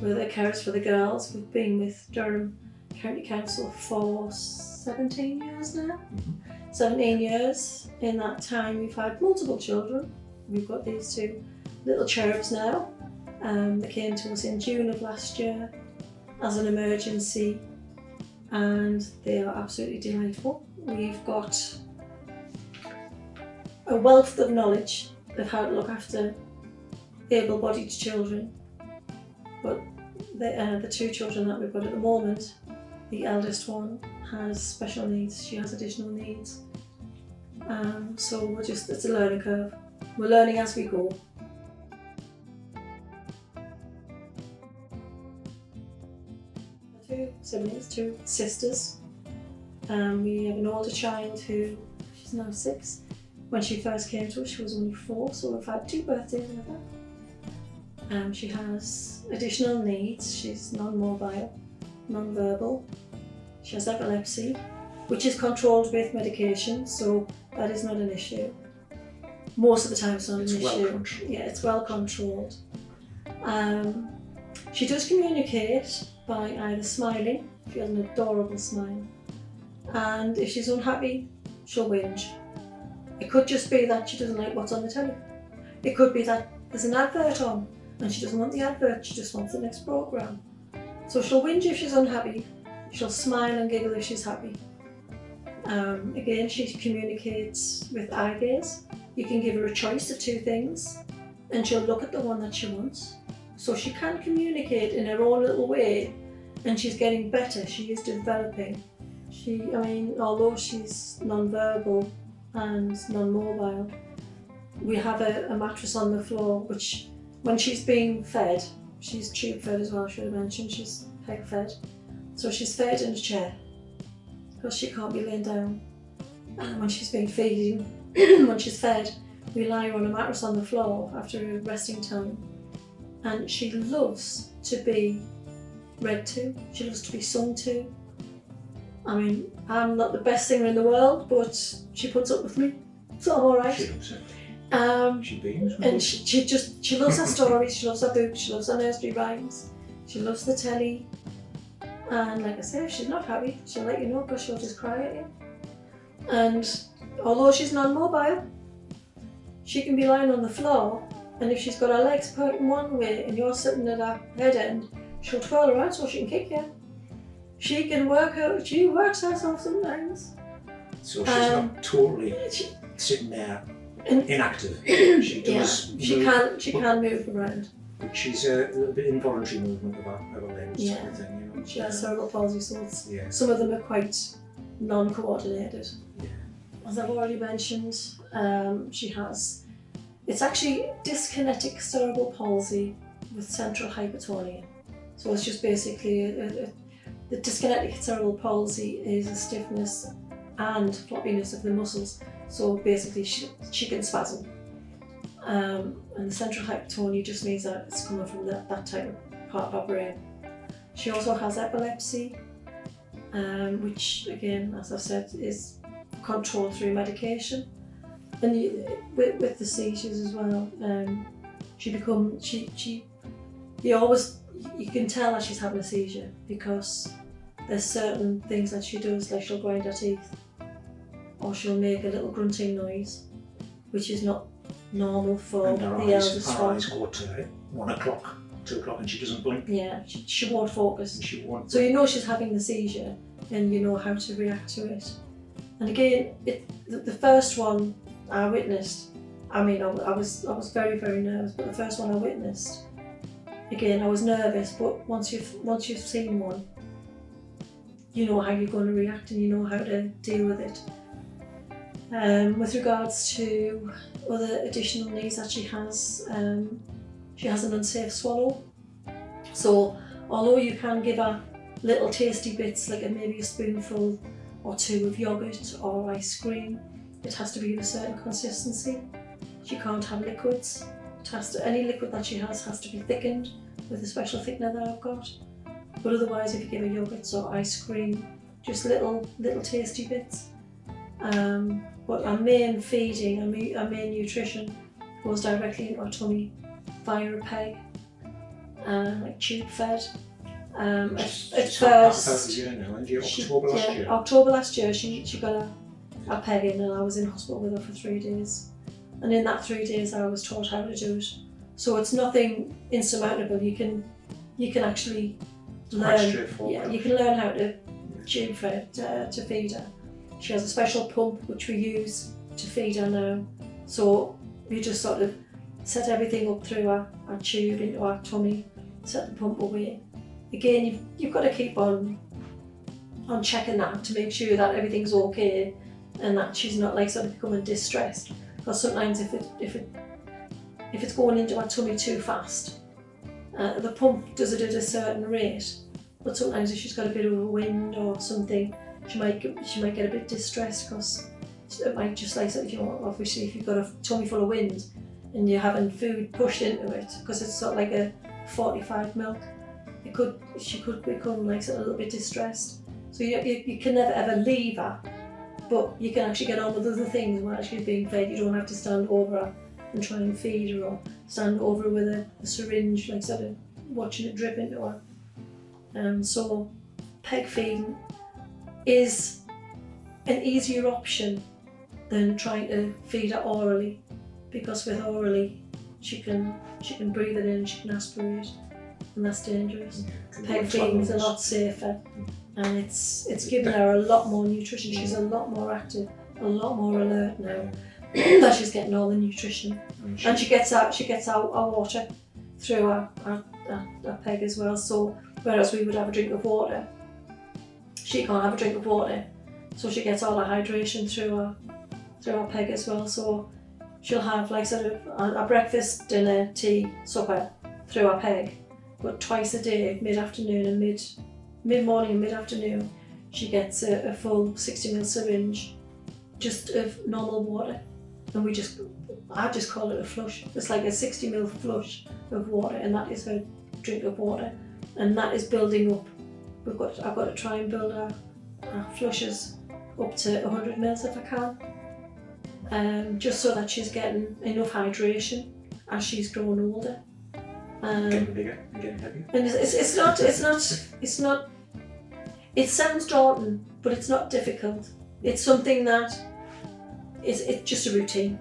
We're the carers for the girls. We've been with Durham County Council for 17 years now. 17 years. In that time we've had multiple children. We've got these two little cherubs now. They came to us in June of last year as an emergency, and they are absolutely delightful. We've got a wealth of knowledge of how to look after able-bodied children, but the two children that we've got at the moment, the eldest one has special needs, she has additional needs, so it's a learning curve. We're learning as we go. Two siblings, two sisters. We have an older child who, she's now 6. When she first came to us, she was only 4, so we've had 2 birthdays with her. She has additional needs. She's non-mobile, non-verbal. She has epilepsy, which is controlled with medication, so that is not an issue. Most of the time it's not an issue. Well controlled. Yeah, it's well controlled. She does communicate by either smiling, she has an adorable smile, and if she's unhappy, she'll whinge. It could just be that she doesn't like what's on the telly. It could be that there's an advert on and she doesn't want the advert, she just wants the next programme. So she'll whinge if she's unhappy, she'll smile and giggle if she's happy. Again, she communicates with eye gaze. You can give her a choice of 2 things and she'll look at the one that she wants. So she can communicate in her own little way, and she's getting better, she is developing. Although she's non-verbal and non-mobile, we have a mattress on the floor, which when she's being fed, she's tube fed as well, I should have mentioned, she's peg fed. So she's fed in a chair, because she can't be laying down. And when she's been feeding, when she's fed, we lie her on a mattress on the floor after a resting time. And she loves to be read to, she loves to be sung to. I'm not the best singer in the world, but she puts up with me, so I'm alright. She loves it. She beams. And she loves her stories, she loves her books, she loves her nursery rhymes, she loves the telly. And like I say, if she's not happy, she'll let you know, because she'll just cry at you. And although she's non-mobile, she can be lying on the floor, and if she's got her legs pointing one way and you're sitting at her head end, she'll twirl around so she can kick you. She can she works herself sometimes. So she's not totally sitting there inactive. She does. Yeah, she can move around. She's a little bit involuntary movement of her legs, yeah. Sort of thing, you know. She has cerebral palsy, so some of them are quite non-coordinated. Yeah. As I've already mentioned, it's actually dyskinetic cerebral palsy with central hypertonia. So it's just basically the dyskinetic cerebral palsy is a stiffness and floppiness of the muscles. So basically she can spasm. And the central hypertonia just means that it's coming from that type of part of our brain. She also has epilepsy, which again, as I've said, is controlled through medication. And with the seizures as well, you can tell that she's having a seizure, because there's certain things that she does, like she'll grind her teeth, or she'll make a little grunting noise, which is not normal for the eldest one. Her eyes go to 1 o'clock, 2 o'clock, and she doesn't blink. Yeah, she won't focus. And she won't. So you know she's having the seizure, and you know how to react to it. And again, the first one I witnessed, I was very, very nervous, but the first one I witnessed, again, I was nervous, but once you've seen one, you know how you're going to react and you know how to deal with it. With regards to other additional needs that she has an unsafe swallow. So although you can give her little tasty bits, like maybe a spoonful or 2 of yoghurt or ice cream, it has to be of a certain consistency. She can't have liquids. Any liquid that she has to be thickened with a special thickener that I've got. But otherwise, if you give her yogurts or ice cream, just little tasty bits. But our main feeding, our main nutrition goes directly into our tummy via a peg. like tube fed. At first, October last year, she got a peg in, and I was in hospital with her for 3 days. And in that 3 days, I was taught how to do it. So it's nothing insurmountable. You can actually learn. Yeah, you can learn how to tube fed to feed her. She has a special pump which we use to feed her now. So we just sort of set everything up through our tube into our tummy, set the pump away. Again, you've got to keep on checking that to make sure that everything's okay and that she's not like sort of becoming distressed. Because sometimes if it's going into our tummy too fast, the pump does it at a certain rate. But sometimes if she's got a bit of a wind or something, she might get a bit distressed, because it might just like, you know, obviously if you've got a tummy full of wind and you're having food pushed into it, because it's sort of like a 45 milk, she could become like sort of a little bit distressed. So you can never ever leave her, but you can actually get on with other things while she's being fed. You don't have to stand over her and try and feed her, or stand over her with a syringe, like sort of watching it drip into her. So peg feeding is an easier option than trying to feed her orally, because with orally she can breathe it in, she can aspirate, and that's dangerous. Peg feeding is a lot safer, and it's given her a lot more nutrition. She's a lot more active, a lot more alert now that she's getting all the nutrition, and she gets our water through our peg as well. So whereas we would have a drink of water, she can't have a drink of water, so she gets all her hydration through our peg as well. So she'll have like sort of a breakfast, dinner, tea, supper through our peg, but twice a day, mid-afternoon and mid-morning and mid-afternoon, she gets a full 60ml syringe just of normal water, and I just call it a flush. It's like a 60ml flush of water, and that is her drink of water, and that is building up. I've got to try and build our flushes up to 100 ml if I can, just so that she's getting enough hydration as she's growing older. Getting bigger and getting heavier. And it's not. It sounds daunting, but it's not difficult. It's something that it's just a routine.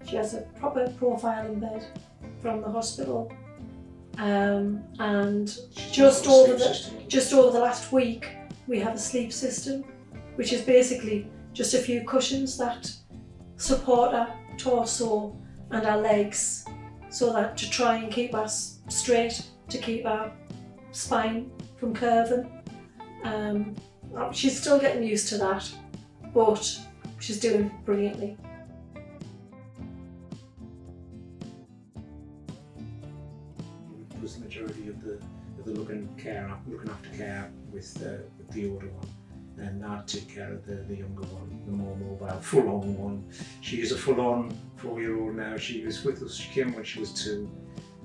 She has a proper profile in bed from the hospital, and just over the last week we have a sleep system, which is basically just a few cushions that support our torso and our legs, so that to try and keep us straight, to keep our spine from curving. She's still getting used to that, but she's doing brilliantly. Was the majority of the looking after care with the older one, and I take care of the younger one, the more mobile, full-on one. She is a full-on 4-year-old now. She was with us. She came when she was 2,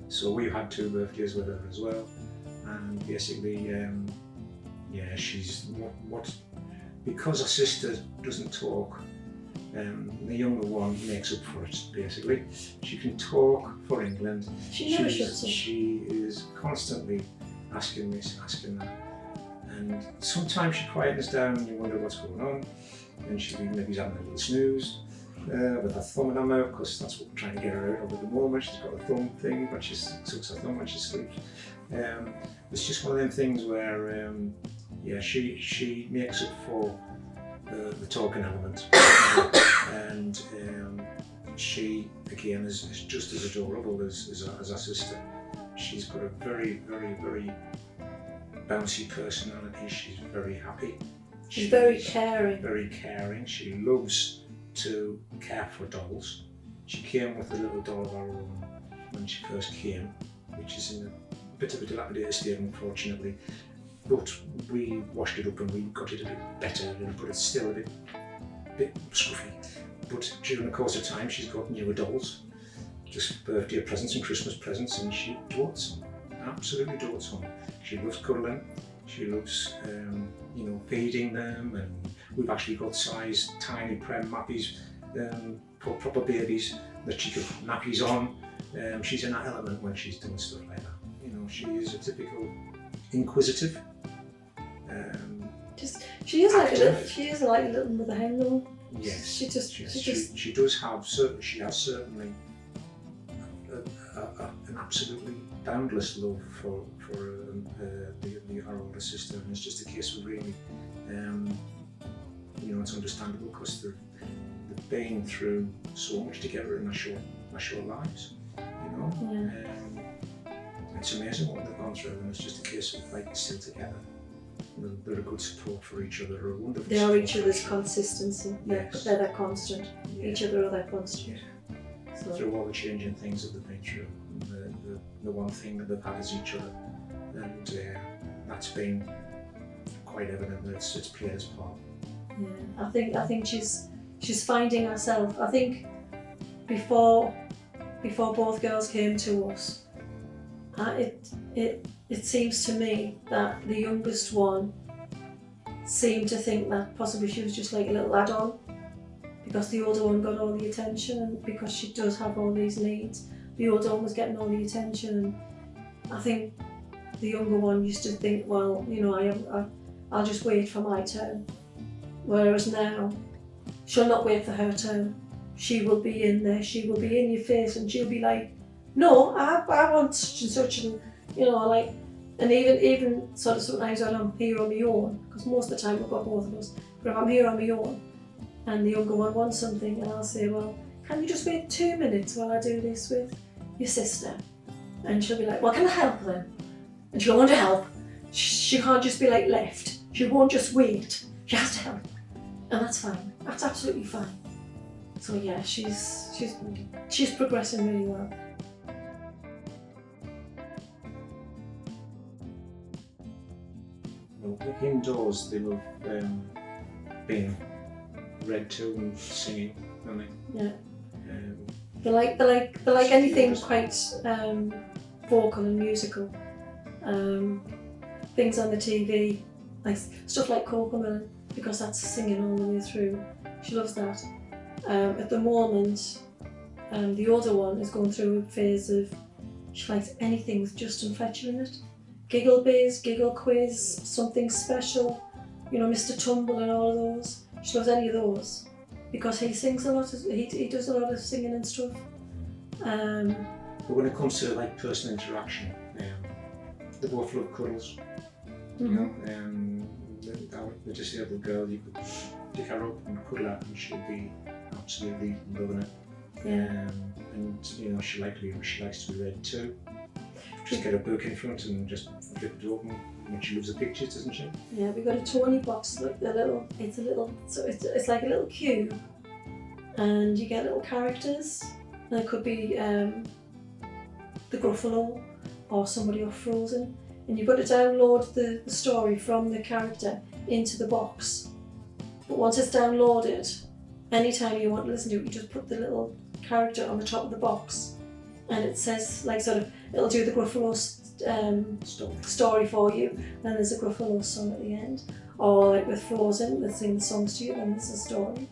so we had 2 birthdays with her as well. And basically, yeah, she's what because her sister doesn't talk. The younger one makes up for it, basically. She can talk for England. She never shuts up. She is constantly asking this, asking that. And sometimes she quietens down and you wonder what's going on. And maybe having a little snooze with her thumb in her mouth, because that's what we're trying to get her out of at the moment. She's got a thumb thing, but she sucks her thumb when she sleeps. It's just one of them things where, yeah, she makes up for the talking element, and she again is just as adorable as her sister. She's got a very, very, very bouncy personality. She's very happy. She's very caring. Very caring. She loves to care for dolls. She came with a little doll of her own when she first came, which is in a bit of a dilapidated state, unfortunately. But we washed it up and we got it a bit better, but it's still a bit scruffy. But during the course of time, she's got newer dolls, just birthday presents and Christmas presents, and she dotes on them, absolutely dotes on them. She loves cuddling, she loves feeding them, and we've actually got size tiny prem nappies for proper babies that she can nappies on. She's in that element when she's doing stuff like that. know, she is a typical inquisitive. She is like active. a little mother hen though. Yes, She does have she has certainly an absolutely boundless love for our older sister, and it's just a case of really, you know, it's understandable because they've been through so much together in their short lives, you know. Yeah. It's amazing what they've gone through, and it's just a case of like still together. They're a good support for each other. They're a wonderful. They are each other's consistency. Yes. They're that constant. Yeah. Each other are that constant. Yeah. So. Through all the changing things that they've been through, the one thing that they've had is each other, and that's been quite evident that it's played its part. Yeah, I think she's finding herself. I think before both girls came to us, it seems to me that the youngest one seemed to think that possibly she was just like a little add-on, because the older one got all the attention, and because she does have all these needs, the older one was getting all the attention. And I think the younger one used to think, well, you know, I'll just wait for my turn. Whereas now, she'll not wait for her turn. She will be in there, she will be in your face, and she'll be like, no, I want such and such, and you know, like, and even sort of sometimes when I'm here on my own, because most of the time we've got both of us, but if I'm here on my own and the younger one wants something, and I'll say, well, can you just wait 2 minutes while I do this with your sister? And she'll be like, well, can I help then? And she'll want to help. She can't just be like left. She won't just wait. She has to help. And that's fine. That's absolutely fine. So yeah, she's progressing really well. Well, indoors they love being read to and singing, don't they? Yeah. They like anything quite vocal and musical. Things on the TV, like stuff like Cocomelon, because that's singing all the way through. She loves that. At the moment, the older one is going through a phase of she likes anything with Justin Fletcher in it. Giggle Biz, Giggle Quiz, Something Special, you know, Mr. Tumble and all of those. She loves any of those because he sings a lot. He does a lot of singing and stuff. But when it comes to like personal interaction, they both love cuddles. You know, the disabled girl, you could pick her up and cuddle her, and she'd be absolutely loving it. Yeah. And you know, she likes to be read too. Just get a book in front and just flip it open. And she loves the pictures, doesn't she? Yeah, we got a toy box. Like it's like a little cube, and you get little characters. And it could be the Gruffalo or somebody off Frozen, and you've got to download the story from the character into the box. But once it's downloaded, anytime you want to listen to it, you just put the little character on the top of the box, and it says, like, sort of, it'll do the Gruffalo story for you, and then there's a Gruffalo song at the end. Or like with Frozen, they sing the songs to you, then there's a story.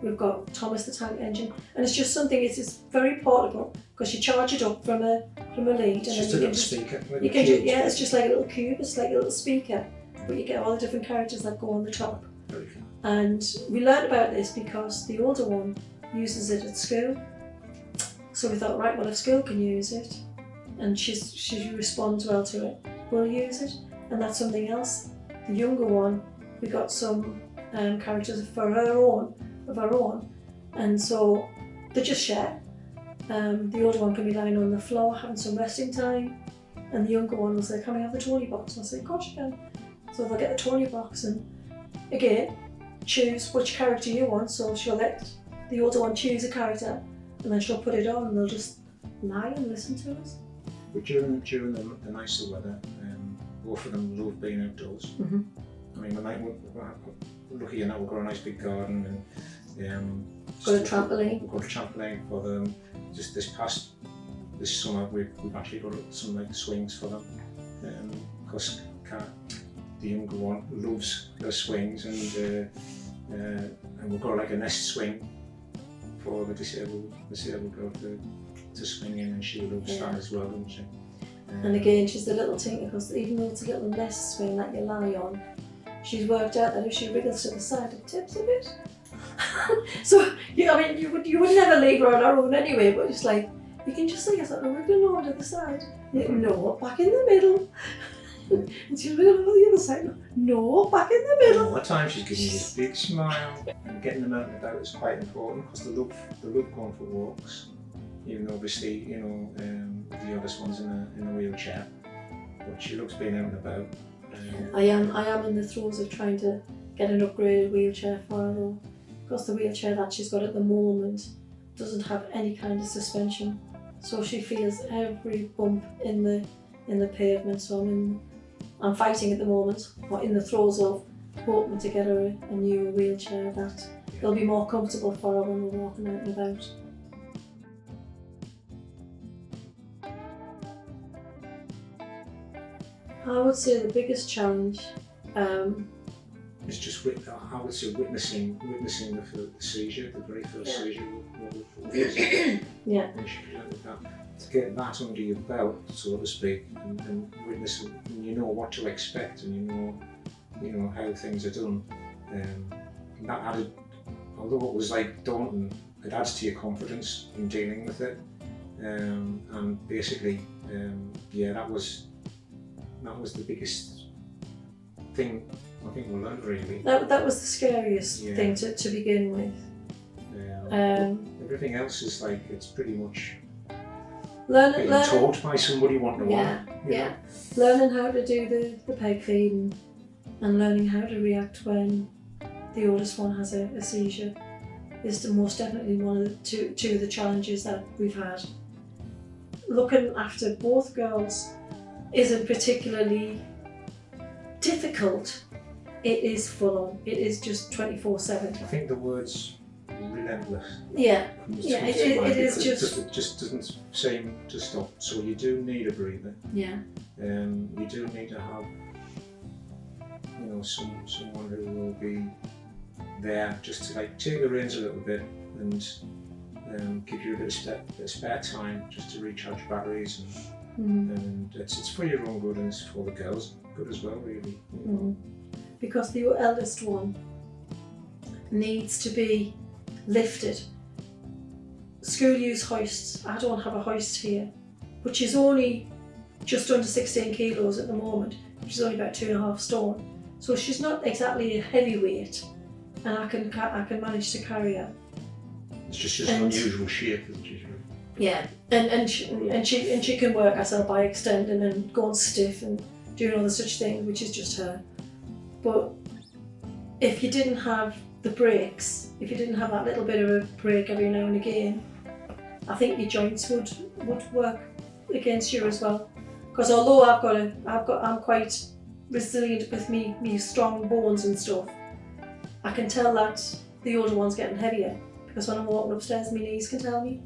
We've got Thomas the Tank Engine, and it's just something, it's just very portable, because you charge it up from a lead. It's just a little speaker. It's just like a little cube, it's like a little speaker, but you get all the different characters that go on the top. Very cool. And we learned about this because the older one uses it at school. So we thought, right, well, if school can use it, and she responds well to it, we'll use it. And that's something else. The younger one, we got some characters of our own, and so they just share. The older one can be lying on the floor having some resting time, and the younger one will say, can we have the toy box? And I'll say, of course you can. So they'll get the toy box, and again, choose which character you want. So she'll let the older one choose a character, and then she'll put it on, and they'll just lie and listen to us. But during the nicer weather, both of them love being outdoors. Mm-hmm. I mean, we're lucky enough, we've got a nice big garden, and got a trampoline. We've got a trampoline for them. Just this summer, we've actually got some like swings for them. Because the younger one loves the swings, and we've got like a nest swing for the disabled girl to swing in, and she loves that as well, doesn't she? And again, she's the little tinker, because even though it's a little nest swing that you lie on, she's worked out that if she wriggles to the side, it tips a bit. So, yeah, I mean, you would never leave her on her own anyway, but it's like, you can just say, wiggling over to the side. No, back in the middle. And she'll wiggle over the other side. No, back in the middle. All the time she's giving you this big smile, and getting them out and about is quite important, because they love going for walks. Even though obviously, the oldest one's in a wheelchair, but she loves being out and about. I am in the throes of trying to get an upgraded wheelchair for her though, because the wheelchair that she's got at the moment doesn't have any kind of suspension, so she feels every bump in the pavement. So I'm fighting at the moment, or in the throes of hoping to get her a new wheelchair that will be more comfortable for her when we're walking out and about. I would say the biggest challenge it's just witnessing the seizure, the very first seizure. Yeah. To get that under your belt, so to speak, and witness, and you know what to expect, and you know how things are done. That added, although it was like daunting, it adds to your confidence in dealing with it. And basically, that was the biggest thing I think we learned, really. That was the scariest thing to begin with. Everything else is like, it's pretty much learning taught by somebody one-to-one. Yeah. Learning how to do the peg feeding, and learning how to react when the oldest one has a seizure is most definitely one of the two of the challenges that we've had. Looking after both girls isn't particularly difficult. It is full on. It is just 24/7. I think the word's relentless. Yeah. It is just. It just doesn't seem to stop. So you do need a breather. Yeah. You do need to have, someone who will be there just to like take the reins a little bit and give you a bit of spare time just to recharge batteries, and it's for your own good, and it's for the girls' good as well, really. Because the eldest one needs to be lifted. School use hoists. I don't have a hoist here, but she's only just under 16 kilos at the moment. She's only about 2.5 stone, so she's not exactly a heavyweight, and I can manage to carry her. It's just an unusual shape, isn't she? Yeah, and she can work herself by extending and going stiff and doing all the such things, which is just her. But if you didn't have the breaks, if you didn't have that little bit of a break every now and again, I think your joints would work against you as well. Because although I'm quite resilient with me strong bones and stuff, I can tell that the older one's getting heavier, because when I'm walking upstairs, my knees can tell me.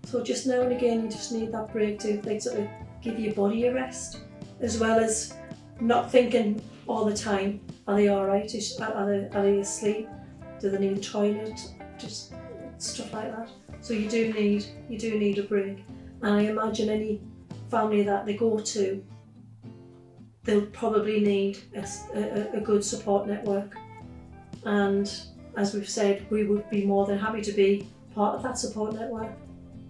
So just now and again, you just need that break to like sort of give your body a rest, as well as not thinking all the time, are they alright? Are they asleep? Do they need a toilet? Just stuff like that. So you do need a break. And I imagine any family that they go to, they'll probably need a good support network. And as we've said, we would be more than happy to be part of that support network,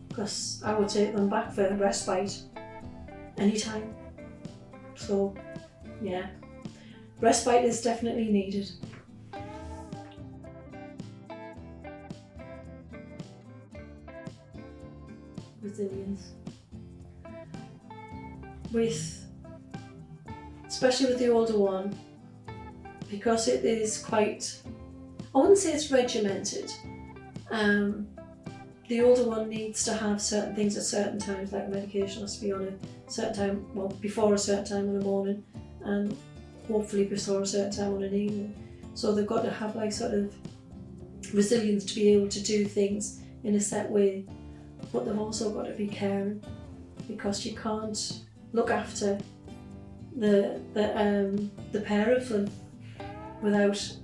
because I would take them back for respite anytime. So yeah, respite is definitely needed. Resilience. Especially with the older one, because it is quite, I wouldn't say it's regimented. The older one needs to have certain things at certain times, like medication has to be on a certain time, well, before a certain time in the morning, and hopefully before a certain time on an evening. So they've got to have like sort of resilience to be able to do things in a set way, but they've also got to be caring, because you can't look after the pair of them without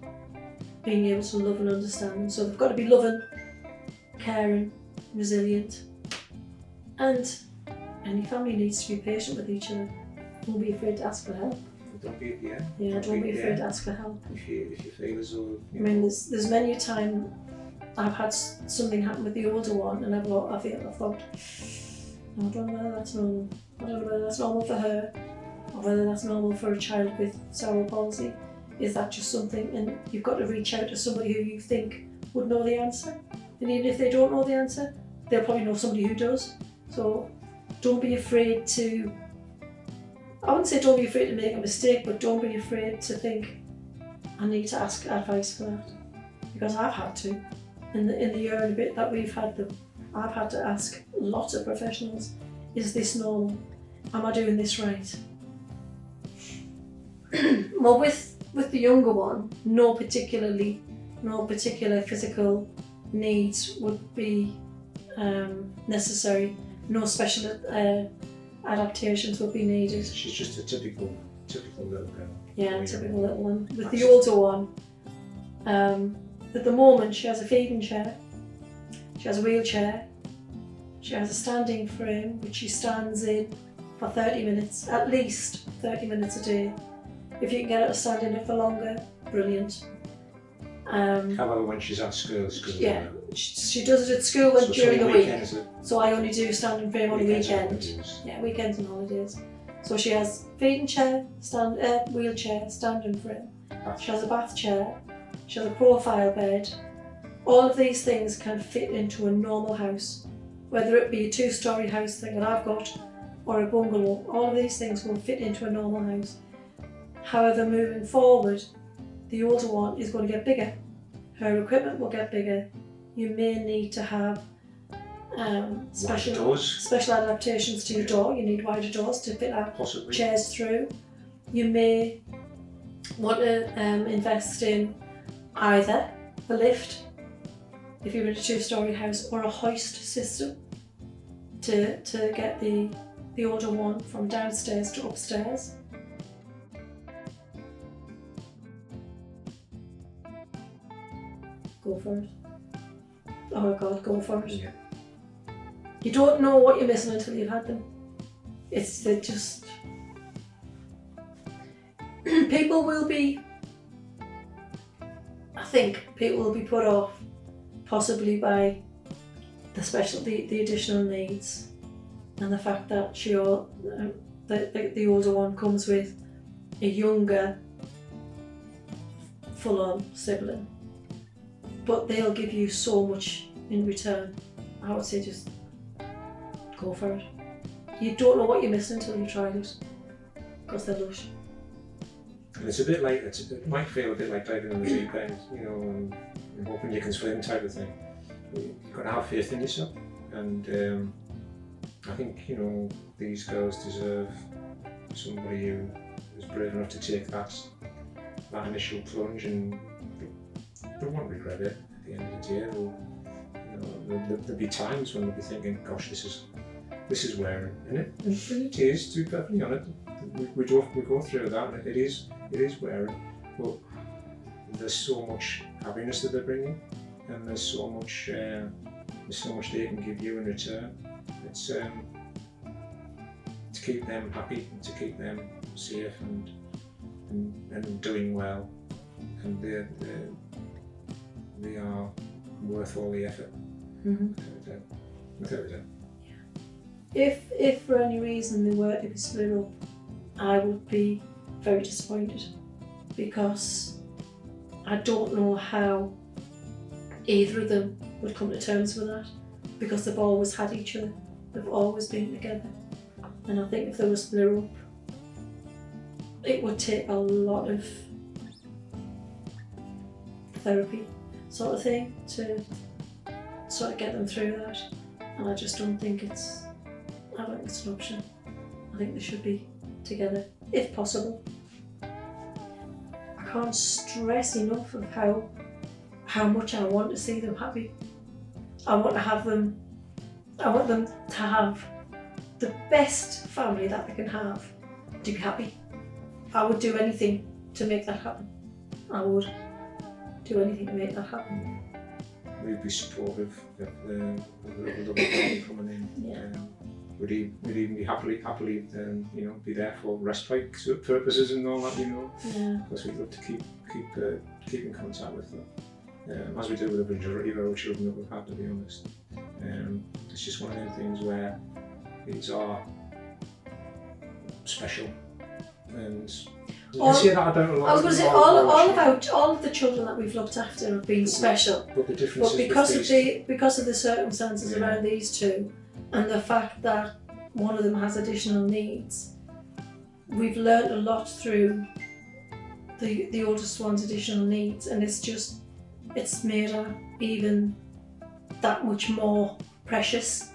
being able to love and understand them. So they've got to be loving, caring, resilient, and any family needs to be patient with each other. Don't be afraid to ask for help. Don't be, Don't be afraid to ask for help. If you feel as though, I mean, there's many a time I've had something happen with the older one, and I've thought, I don't know whether that's normal. I don't know whether that's normal for her, or whether that's normal for a child with cerebral palsy. Is that just something? And you've got to reach out to somebody who you think would know the answer. And even if they don't know the answer, they'll probably know somebody who does. So don't be afraid to, I wouldn't say don't be afraid to make a mistake, but don't be afraid to think, I need to ask advice for that. Because I've had to. In the year and a bit that we've had them, I've had to ask lots of professionals, is this normal? Am I doing this right? Well, with the younger one, no particular physical needs would be necessary. No special adaptations would be needed. She's just a typical little girl. Yeah, typical little one. With the older one, at the moment she has a feeding chair, she has a wheelchair, she has a standing frame which she stands in for 30 minutes, at least 30 minutes a day. If you can get her to stand in it for longer, brilliant. However, when she's at school. Yeah, she does it at school and during the week. So I only do standing frame on the weekend. Yeah, weekends and holidays. So she has feeding chair, wheelchair, standing frame. She has a bath chair. She has a profile bed. All of these things can fit into a normal house, whether it be a 2-story house thing that I've got or a bungalow. All of these things will fit into a normal house. However, moving forward, the older one is going to get bigger. Her equipment will get bigger. You may need to have special adaptations to your door. You need wider doors to fit our chairs through. You may want to invest in either a lift, if you're in a 2-story house, or a hoist system to get the older one from downstairs to upstairs. Go for it. Oh God, go for it. Yeah. You don't know what you're missing until you've had them. People will be put off possibly by the additional needs and the fact that the older one comes with a younger full-on sibling. But they'll give you so much in return. I would say just go for it. You don't know what you're missing until you try it, because they're lush. And it's a bit like, it might feel a bit like diving in the deep end, and hoping you can swim type of thing. You've got to have faith in yourself, and I think these girls deserve somebody who is brave enough to take that initial plunge, and they won't regret it at the end of the day. There'll be times when they'll be thinking, "Gosh, this is wearing," and it is. To be perfectly honest, we go through that, and it is wearing. But there's so much happiness that they're bringing, and there's so much they can give you in return. It's to keep them happy and to keep them safe and doing well, and they are worth all the effort. Mm-hmm. Without a doubt. If for any reason they were to be split up, I would be very disappointed, because I don't know how either of them would come to terms with that, because they've always had each other, they've always been together, and I think if they were split up, it would take a lot of therapy sort of thing to sort of get them through that, and I just don't think it's an option. I think they should be together if possible. I can't stress enough of how much I want to see them happy. I want them to have the best family that they can have, to be happy. I would do anything to make that happen. I would do anything to make that happen. We'd be supportive of the little baby coming in. Yeah. would even be happily you know, be there for respite purposes and all that, you know. Yeah. Because we'd love to keep in contact with them, as we do with the majority of our children that we've had, to be honest. It's just one of those things where these are special, and you can see that about a lot. I was going to say all of the children that we've looked after have been special. But the difference But because of the circumstances Yeah. around these two, and the fact that one of them has additional needs, we've learnt a lot through the oldest one's additional needs, and it's made her even that much more precious.